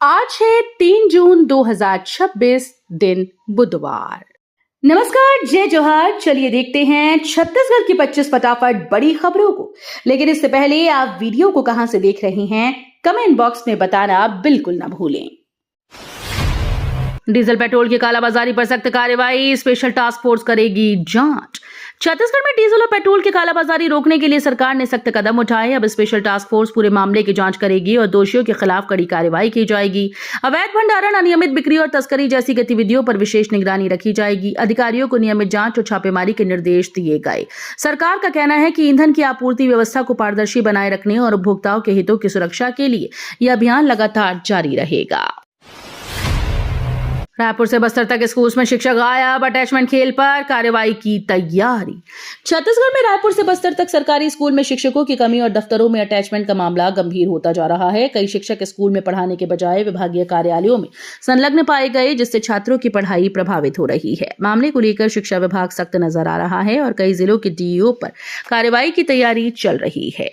आज है 3 जून 2026 दिन बुधवार। नमस्कार, जय जोहार। चलिए देखते हैं छत्तीसगढ़ की 25 फटाफट बड़ी खबरों को। लेकिन इससे पहले आप वीडियो को कहां से देख रहे हैं, कमेंट बॉक्स में बताना बिल्कुल ना भूलें। डीजल पेट्रोल की कालाबाजारी पर सख्त कार्रवाई, स्पेशल टास्क फोर्स करेगी जांच। छत्तीसगढ़ में डीजल और पेट्रोल की कालाबाजारी रोकने के लिए सरकार ने सख्त कदम उठाए। अब स्पेशल टास्क फोर्स पूरे मामले की जांच करेगी और दोषियों के खिलाफ कड़ी कार्रवाई की जाएगी। अवैध भंडारण, अनियमित बिक्री और तस्करी जैसी गतिविधियों पर विशेष निगरानी रखी जाएगी। अधिकारियों को नियमित जांच और छापेमारी के निर्देश दिए गए। सरकार का कहना है कि ईंधन की आपूर्ति व्यवस्था को पारदर्शी बनाए रखने और उपभोक्ताओं के हितों की सुरक्षा के लिए यह अभियान लगातार जारी रहेगा। रायपुर से बस्तर तक स्कूल में शिक्षक गायब, अटैचमेंट खेल पर कार्रवाई की तैयारी। छत्तीसगढ़ में रायपुर से बस्तर तक सरकारी स्कूल में शिक्षकों की कमी और दफ्तरों में अटैचमेंट का मामला गंभीर होता जा रहा है। कई शिक्षक स्कूल में पढ़ाने के बजाय विभागीय कार्यालयों में संलग्न पाए गए, जिससे छात्रों की पढ़ाई प्रभावित हो रही है। मामले को लेकर शिक्षा विभाग सख्त नजर आ रहा है और कई जिलों के डीईओ पर कार्रवाई की तैयारी चल रही है।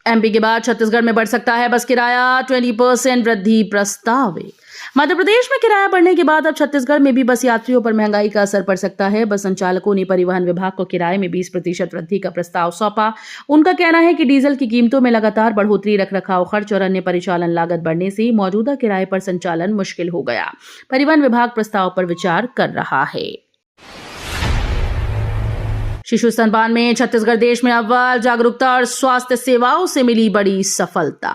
एमपी के बाद छत्तीसगढ़ में बढ़ सकता है बस किराया, 20% वृद्धि प्रस्तावित। मध्य प्रदेश में किराया बढ़ने के बाद अब छत्तीसगढ़ में भी बस यात्रियों पर महंगाई का असर पड़ सकता है। बस संचालकों ने परिवहन विभाग को किराए में 20% वृद्धि का प्रस्ताव सौंपा। उनका कहना है कि डीजल की कीमतों में लगातार बढ़ोतरी, रखरखाव खर्च और अन्य परिचालन लागत बढ़ने से मौजूदा किराए पर संचालन मुश्किल हो गया। परिवहन विभाग प्रस्ताव पर विचार कर रहा है। शिशु स्तनपान में छत्तीसगढ़ देश में अव्वल, जागरूकता और स्वास्थ्य सेवाओं से मिली बड़ी सफलता।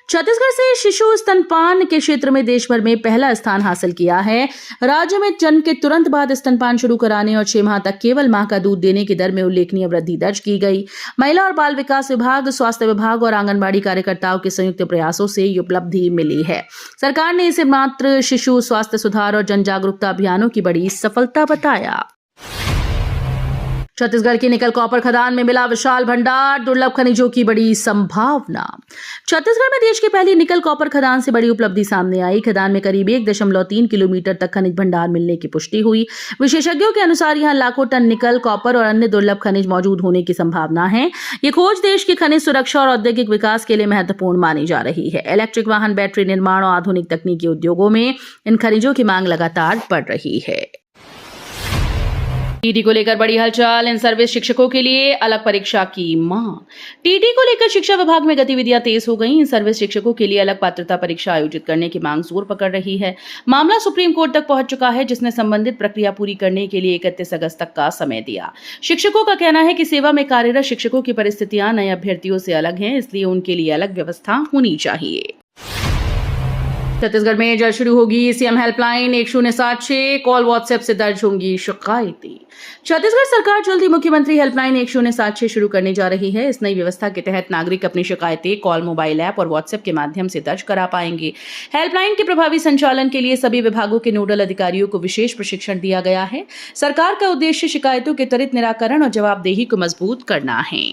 छत्तीसगढ़ से शिशु स्तनपान के क्षेत्र में देश भर में पहला स्थान हासिल किया है। राज्य में जन्म के तुरंत बाद स्तनपान शुरू कराने और 6 माह तक केवल मां का दूध देने की दर में उल्लेखनीय वृद्धि दर्ज की गई। महिला और बाल विकास विभाग, स्वास्थ्य विभाग और आंगनबाड़ी कार्यकर्ताओं के संयुक्त प्रयासों से ये उपलब्धि मिली है। सरकार ने इसे मातृ शिशु स्वास्थ्य सुधार और जन जागरूकता अभियानों की बड़ी सफलता बताया। छत्तीसगढ़ की निकल कॉपर खदान में मिला विशाल भंडार, दुर्लभ खनिजों की बड़ी संभावना। छत्तीसगढ़ में देश की पहली निकल कॉपर खदान से बड़ी उपलब्धि सामने आई। खदान में करीब 1.3 किलोमीटर तक खनिज भंडार मिलने की पुष्टि हुई। विशेषज्ञों के अनुसार यहां लाखों टन निकल, कॉपर और अन्य दुर्लभ खनिज मौजूद होने की संभावना है। ये खोज देश की खनिज सुरक्षा और औद्योगिक विकास के लिए महत्वपूर्ण मानी जा रही है। इलेक्ट्रिक वाहन, बैटरी निर्माण और आधुनिक तकनीकी उद्योगों में इन खनिजों की मांग लगातार बढ़ रही है। टीटी को लेकर बड़ी हलचल, इन सर्विस शिक्षकों के लिए अलग परीक्षा की मांग। टीटी को लेकर शिक्षा विभाग में गतिविधियां तेज हो गई। इन सर्विस शिक्षकों के लिए अलग पात्रता परीक्षा आयोजित करने की मांग जोर पकड़ रही है। मामला सुप्रीम कोर्ट तक पहुंच चुका है, जिसने संबंधित प्रक्रिया पूरी करने के लिए 31 अगस्त तक का समय दिया। शिक्षकों का कहना है कि सेवा में कार्यरत शिक्षकों की परिस्थितियां नए अभ्यर्थियों से अलग हैं, इसलिए उनके लिए अलग व्यवस्था होनी चाहिए। छत्तीसगढ़ में जल्द शुरू होगी सीएम हेल्पलाइन 1076, कॉल व्हाट्सएप से दर्ज होंगी शिकायतें। छत्तीसगढ़ सरकार जल्द ही मुख्यमंत्री हेल्पलाइन 1076 शुरू करने जा रही है। इस नई व्यवस्था के तहत नागरिक अपनी शिकायतें कॉल, मोबाइल ऐप और व्हाट्सएप के माध्यम से दर्ज करा पाएंगे। हेल्पलाइन के प्रभावी संचालन के लिए सभी विभागों के नोडल अधिकारियों को विशेष प्रशिक्षण दिया गया है। सरकार का उद्देश्य शिकायतों के त्वरित निराकरण और जवाबदेही को मजबूत करना है।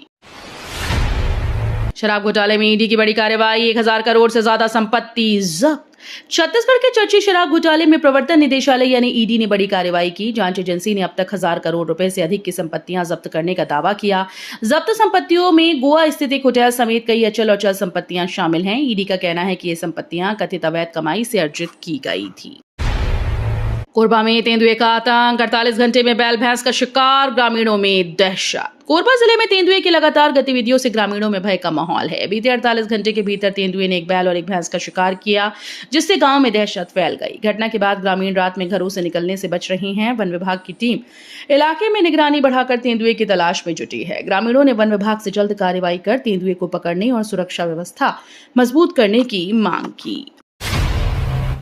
शराब घोटाले में ईडी की बड़ी कार्रवाई, 1000 करोड़ से ज्यादा संपत्ति जब्त। छत्तीसगढ़ के चर्चित शराब घोटाले में प्रवर्तन निदेशालय यानी ईडी ने बड़ी कार्रवाई की। जांच एजेंसी ने अब तक 1000 करोड़ रुपए से अधिक की संपत्तियां जब्त करने का दावा किया। जब्त संपत्तियों में गोवा स्थित एक होटल समेत कई अचल और चल संपत्तियां शामिल हैं। ईडी का कहना है कि ये संपत्तियां कथित अवैध कमाई से अर्जित की गई थी। कोरबा में तेंदुए का आतंक, 48 घंटे में बैल भैंस का शिकार, ग्रामीणों में दहशत। कोरबा जिले में तेंदुए की लगातार गतिविधियों से ग्रामीणों में भय का माहौल है। बीते 48 घंटे के भीतर तेंदुए ने एक बैल और एक भैंस का शिकार किया, जिससे गांव में दहशत फैल गई। घटना के बाद ग्रामीण रात में घरों से निकलने से बच रहे हैं। वन विभाग की टीम इलाके में निगरानी बढ़ाकर तेंदुए की तलाश में जुटी है। ग्रामीणों ने वन विभाग से जल्द कार्रवाई कर तेंदुए को पकड़ने और सुरक्षा व्यवस्था मजबूत करने की मांग की।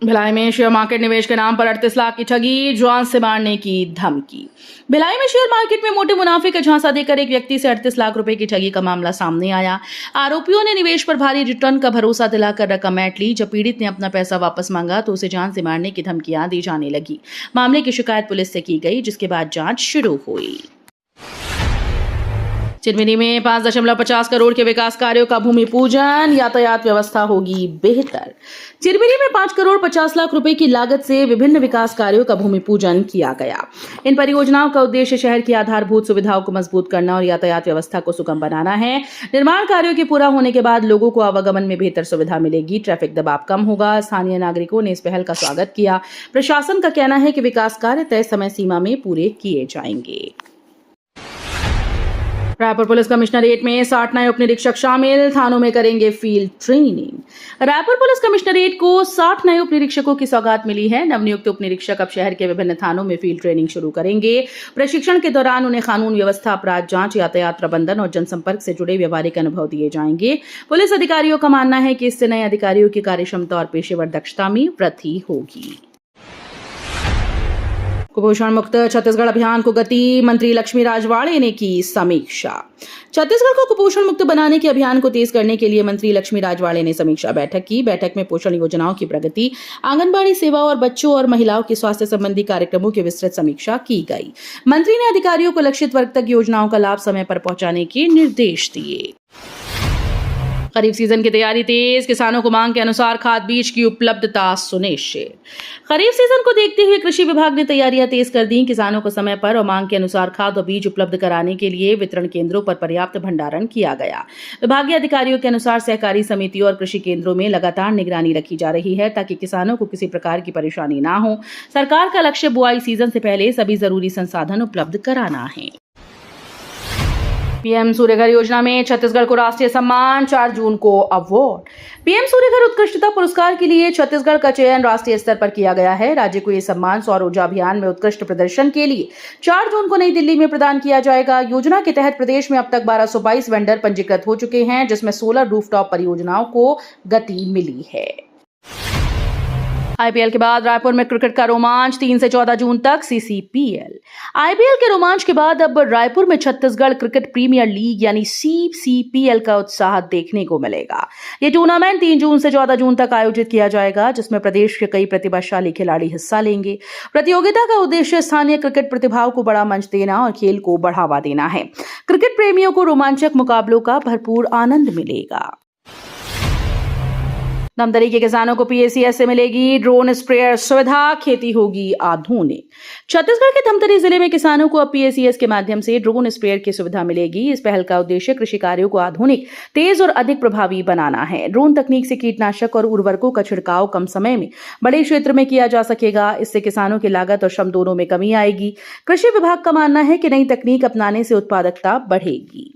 भिलाई में शेयर मार्केट निवेश के नाम पर 38 लाख की ठगी, जान से मारने की धमकी। भिलाई में शेयर मार्केट में मोटे मुनाफे का झांसा देकर एक व्यक्ति से 38 लाख रुपए की ठगी का मामला सामने आया। आरोपियों ने निवेश पर भारी रिटर्न का भरोसा दिलाकर रकम ऐंठ ली। जब पीड़ित ने अपना पैसा वापस मांगा तो उसे जान से मारने की धमकियां दी जाने लगी। मामले की शिकायत पुलिस से की गई, जिसके बाद जांच शुरू हुई। चिरमिरी में 5.50 करोड़ के विकास कार्यों का भूमि पूजन, यातायात व्यवस्था होगी बेहतर। चिरमिरी में 5 करोड़ 50 लाख रुपए की लागत से विभिन्न विकास कार्यों का भूमि पूजन किया गया। इन परियोजनाओं का उद्देश्य शहर की आधारभूत सुविधाओं को मजबूत करना और यातायात व्यवस्था को सुगम बनाना है। निर्माण कार्यों के पूरा होने के बाद लोगों को आवागमन में बेहतर सुविधा मिलेगी, ट्रैफिक दबाव कम होगा। स्थानीय नागरिकों ने इस पहल का स्वागत किया। प्रशासन का कहना है कि विकास कार्य तय समय सीमा में पूरे किए जाएंगे। रायपुर पुलिस कमिश्नरेट में 60 नए उप निरीक्षक शामिल, थानों में करेंगे field training. Raipur police commissionerate को 60 नए उप निरीक्षकों की सौगात मिली है। नवनियुक्त उप निरीक्षक अब शहर के विभिन्न थानों में फील्ड ट्रेनिंग शुरू करेंगे। प्रशिक्षण के दौरान उन्हें कानून व्यवस्था, अपराध जांच, यातायात प्रबंधन और जनसंपर्क से जुड़े व्यवहारिक अनुभव दिए जाएंगे। पुलिस अधिकारियों का मानना है कि इससे नए अधिकारियों की कार्यक्षमता और पेशेवर दक्षता में वृद्धि होगी। कुपोषण मुक्त छत्तीसगढ़ अभियान को गति, मंत्री लक्ष्मी राजवाड़े ने की समीक्षा। छत्तीसगढ़ को कुपोषण मुक्त बनाने के अभियान को तेज करने के लिए मंत्री लक्ष्मी राजवाड़े ने समीक्षा बैठक की। बैठक में पोषण योजनाओं की प्रगति, आंगनबाड़ी सेवा और बच्चों और महिलाओं के स्वास्थ्य संबंधी कार्यक्रमों की विस्तृत समीक्षा की गई। मंत्री ने अधिकारियों को लक्षित वर्ग तक योजनाओं का लाभ समय पर पहुंचाने के निर्देश दिए। खरीफ सीजन की तैयारी तेज, किसानों को मांग के अनुसार खाद बीज की उपलब्धता सुनिश्चित। खरीफ सीजन को देखते हुए कृषि विभाग ने तैयारियां तेज कर दी। किसानों को समय पर और मांग के अनुसार खाद और बीज उपलब्ध कराने के लिए वितरण केंद्रों पर पर्याप्त भंडारण किया गया। विभागीय अधिकारियों के अनुसार सहकारी समितियों और कृषि केंद्रों में लगातार निगरानी रखी जा रही है ताकि किसानों को किसी प्रकार की परेशानी न हो। सरकार का लक्ष्य बुआई सीजन से पहले सभी जरूरी संसाधन उपलब्ध कराना है। पीएम सूर्यघर योजना में छत्तीसगढ़ को राष्ट्रीय सम्मान, 4 जून को अवार्ड। पीएम सूर्यघर उत्कृष्टता पुरस्कार के लिए छत्तीसगढ़ का चयन राष्ट्रीय स्तर पर किया गया है। राज्य को यह सम्मान सौर ऊर्जा अभियान में उत्कृष्ट प्रदर्शन के लिए 4 जून को नई दिल्ली में प्रदान किया जाएगा। योजना के तहत प्रदेश में अब तक 1222 वेंडर पंजीकृत हो चुके हैं, जिसमें 16 रूफटॉप परियोजनाओं को गति मिली है। आईपीएल के बाद रायपुर में क्रिकेट का रोमांच, 3 से 14 जून तक सीसीपीएल। आईपीएल के रोमांच के बाद अब रायपुर में छत्तीसगढ़ क्रिकेट प्रीमियर लीग यानी सीसीपीएल का उत्साह देखने को मिलेगा। ये टूर्नामेंट 3 जून से 14 जून तक आयोजित किया जाएगा, जिसमें प्रदेश के कई प्रतिभाशाली खिलाड़ी हिस्सा लेंगे। प्रतियोगिता का उद्देश्य स्थानीय क्रिकेट प्रतिभाओं को बड़ा मंच देना और खेल को बढ़ावा देना है। क्रिकेट प्रेमियों को रोमांचक मुकाबलों का भरपूर आनंद मिलेगा। धमतरी के किसानों को पीएसीएस से मिलेगी ड्रोन स्प्रेयर सुविधा, खेती होगी आधुनिक। छत्तीसगढ़ के धमतरी जिले में किसानों को अब पीएसीएस के माध्यम से ड्रोन स्प्रेयर की सुविधा मिलेगी। इस पहल का उद्देश्य कृषि कार्यों को आधुनिक, तेज और अधिक प्रभावी बनाना है। ड्रोन तकनीक से कीटनाशक और उर्वरकों का छिड़काव कम समय में बड़े क्षेत्र में किया जा सकेगा। इससे किसानों की लागत और श्रम दोनों में कमी आएगी। कृषि विभाग का मानना है कि नई तकनीक अपनाने से उत्पादकता बढ़ेगी।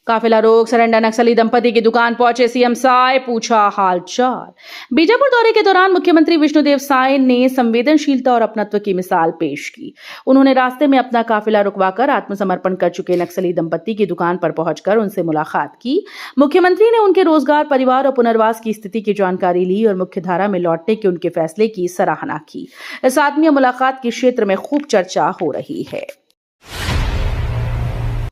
काफिला रोक, सरेंडर नक्सली दंपति की दुकान पहुंचे सीएम साय, पूछा हालचाल। बीजापुर दौरे के दौरान मुख्यमंत्री विष्णुदेव साय ने संवेदनशीलता और अपनत्व की मिसाल पेश की। उन्होंने रास्ते में अपना काफिला रुकवाकर आत्मसमर्पण कर चुके नक्सली दंपति की दुकान पर पहुंचकर उनसे मुलाकात की। मुख्यमंत्री ने उनके रोजगार, परिवार और पुनर्वास की स्थिति की जानकारी ली और मुख्यधारा में लौटने के उनके फैसले की सराहना की। इस आत्मीय मुलाकात के क्षेत्र में खूब चर्चा हो रही है।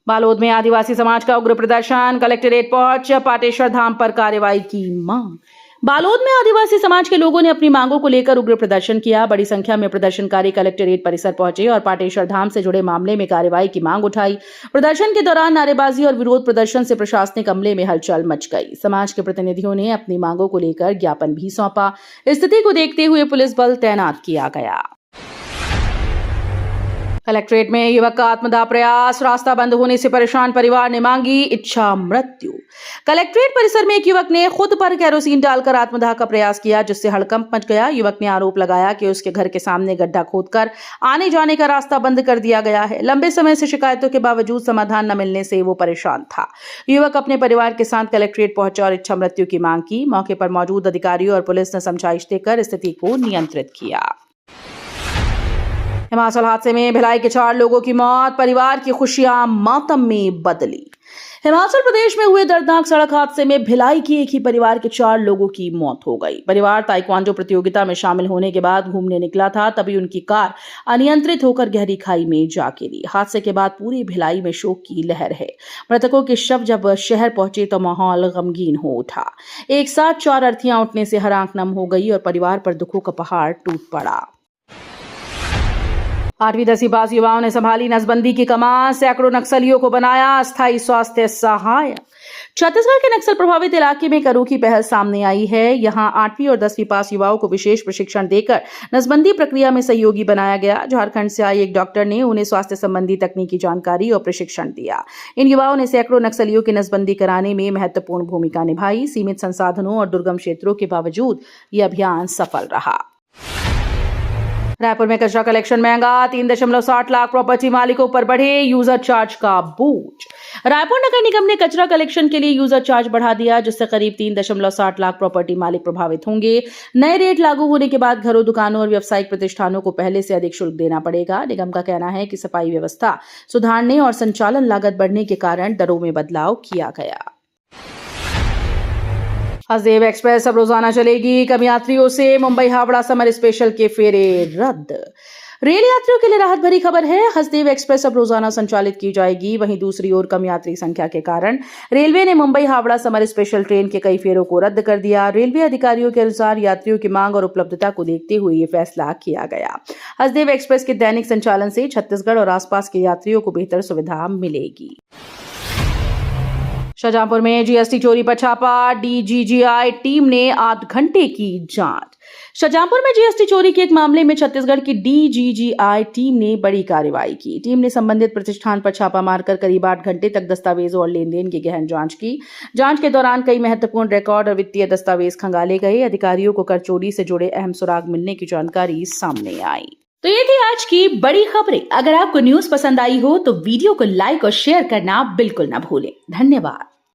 बालोद में आदिवासी समाज का उग्र प्रदर्शन, कलेक्ट्रेट पहुंच पाटेश्वर धाम पर कार्रवाई की मांग। बालोद में आदिवासी समाज के लोगों ने अपनी मांगों को लेकर उग्र प्रदर्शन किया। बड़ी संख्या में प्रदर्शनकारी कलेक्ट्रेट परिसर पहुंचे और पाटेश्वर धाम से जुड़े मामले में कार्रवाई की मांग उठाई। प्रदर्शन के दौरान नारेबाजी और विरोध प्रदर्शन से प्रशासनिक अमले में हलचल मच गई। समाज के प्रतिनिधियों ने अपनी मांगों को लेकर ज्ञापन भी सौंपा। स्थिति को देखते हुए पुलिस बल तैनात किया गया। कलेक्ट्रेट में युवक का आत्मदाह प्रयास, रास्ता बंद होने से परेशान परिवार ने मांगी इच्छा मृत्यु। कलेक्ट्रेट परिसर में एक युवक ने खुद पर केरोसिन डालकर आत्मदाह का प्रयास किया, जिससे हड़कंप मच गया। युवक ने आरोप लगाया कि उसके घर के सामने गड्ढा खोदकर आने जाने का रास्ता बंद कर दिया गया है। लंबे समय से शिकायतों के बावजूद समाधान न मिलने से वो परेशान था। युवक अपने परिवार के साथ कलेक्ट्रेट पहुंचा और इच्छा मृत्यु की मांग की। मौके पर मौजूद अधिकारियों और पुलिस ने समझाइश देकर स्थिति को नियंत्रित किया। हिमाचल हादसे में भिलाई के 4 लोगों की मौत, परिवार की खुशियां मातम में बदली। हिमाचल प्रदेश में हुए दर्दनाक सड़क हादसे में भिलाई की एक ही परिवार के 4 लोगों की मौत हो गई। परिवार ताइक्वांडो प्रतियोगिता में शामिल होने के बाद घूमने निकला था, तभी उनकी कार अनियंत्रित होकर गहरी खाई में जा गिरी। हादसे के बाद पूरी भिलाई में शोक की लहर है। मृतकों के शव जब शहर पहुंचे तो माहौल गमगीन हो उठा। एक साथ 4 अर्थियां उठने से हर आंख नम हो गई और परिवार पर दुखों का पहाड़ टूट पड़ा। 8वीं 10वीं पास युवाओं ने संभाली नसबंदी की कमान, सैकड़ों नक्सलियों को बनाया अस्थायी स्वास्थ्य सहायक। छत्तीसगढ़ के नक्सल प्रभावित इलाके में एक अनोखी पहल सामने आई है। यहां 8वीं और 10वीं पास युवाओं को विशेष प्रशिक्षण देकर नसबंदी प्रक्रिया में सहयोगी बनाया गया। झारखंड से आई एक डॉक्टर ने उन्हें स्वास्थ्य संबंधी तकनीकी जानकारी और प्रशिक्षण दिया। इन युवाओं ने सैकड़ों नक्सलियों की नसबंदी कराने में महत्वपूर्ण भूमिका निभाई। सीमित संसाधनों और दुर्गम क्षेत्रों के बावजूद यह अभियान सफल रहा। रायपुर में कचरा कलेक्शन महंगा, 3.60 लाख प्रॉपर्टी मालिकों पर बढ़े यूजर चार्ज का बोझ। रायपुर नगर निगम ने कचरा कलेक्शन के लिए यूजर चार्ज बढ़ा दिया, जिससे करीब 3.60 लाख प्रॉपर्टी मालिक प्रभावित होंगे। नए रेट लागू होने के बाद घरों, दुकानों और व्यावसायिक प्रतिष्ठानों को पहले से अधिक शुल्क देना पड़ेगा। निगम का कहना है कि सफाई व्यवस्था सुधारने और संचालन लागत बढ़ने के कारण दरों में बदलाव किया गया। हसदेव एक्सप्रेस अब रोजाना चलेगी। कम यात्रियों से मुंबई हावड़ा समर स्पेशल के फेरे रद्द। रेल यात्रियों के लिए राहत भरी खबर है। हसदेव एक्सप्रेस अब रोजाना संचालित की जाएगी। वहीं दूसरी ओर कम यात्री संख्या के कारण रेलवे ने Mumbai Howrah summer special train के कई फेरों को रद्द कर दिया। रेलवे अधिकारियों के अनुसार यात्रियों की मांग और उपलब्धता को देखते हुए ये फैसला किया गया। हसदेव एक्सप्रेस के दैनिक संचालन से छत्तीसगढ़ और आसपास के यात्रियों को बेहतर सुविधा मिलेगी। शाहजहांपुर में जीएसटी चोरी पर छापा, डीजीजीआई टीम ने 8 घंटे की जांच। शाहजहांपुर में जीएसटी चोरी के एक मामले में छत्तीसगढ़ की डीजीजीआई टीम ने बड़ी कार्रवाई की। टीम ने संबंधित प्रतिष्ठान पर छापा मारकर करीब 8 घंटे तक दस्तावेजों और लेन-देन की गहन जांच की। जांच के दौरान कई महत्वपूर्ण रिकॉर्ड और वित्तीय दस्तावेज खंगाले गए। अधिकारियों को कर चोरी से जुड़े अहम सुराग मिलने की जानकारी सामने आई। तो ये थी आज की बड़ी खबरें। अगर आपको न्यूज पसंद आई हो तो वीडियो को लाइक और शेयर करना बिल्कुल ना भूलें। धन्यवाद।